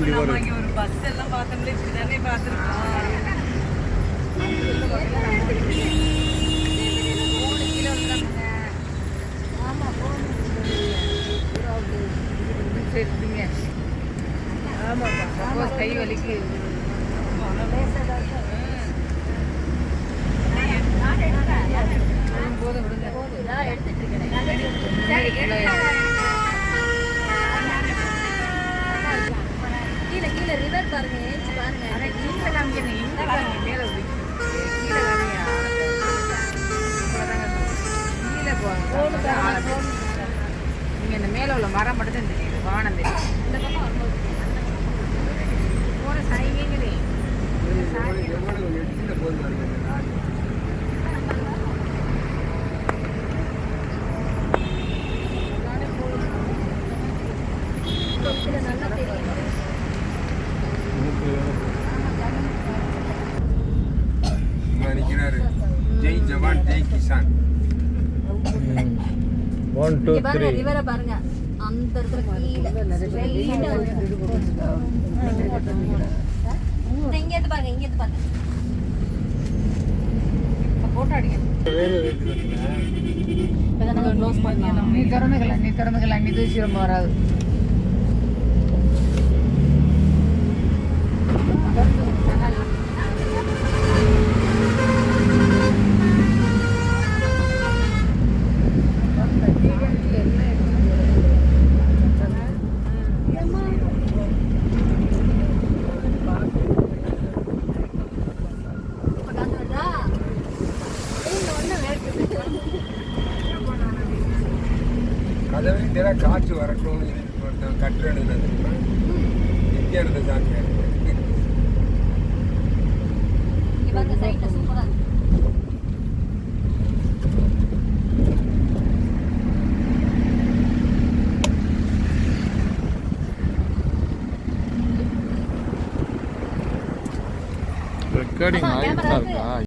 ஒரு பஸ் எல்லாம் பார்த்தோம்ல இப்படிதானே பார்த்துருக்கோம். ஆமாப்பா கை வலிக்கு போதும் விடுங்க எடுத்துட்டு இருக்கேன். கீழே ரிவர் பாருங்க ஏஞ்சி பாருங்க. கீழே காமிக்கணும் இங்கே பாருங்க மேலே கீழே காமியா கீழே போங்க. நீங்கள் இந்த மேலே உள்ள மரம் மட்டும் தான் தெரியுது வானம் தெரியும். இந்த பக்கம் வரும்போது போகிற சாய்வீங்களே நல்லா தெரியும். ஜெய் ஜவான் ஜெய் கிசான். 1 2 3 ரிவரை பாருங்க அந்த இடத்துல இங்க பாருங்க இங்க பாருங்க போட்டோ அடிங்க. நீ திறந்துக்கலாம் நீ தூசி ரொம்ப வராது. கதவு திற காற்று வரட்டும் கட்டுறது நித்தியானந்த சாமியார். ரெக்கார்டிங் ஆயிட்டா இருக்கா?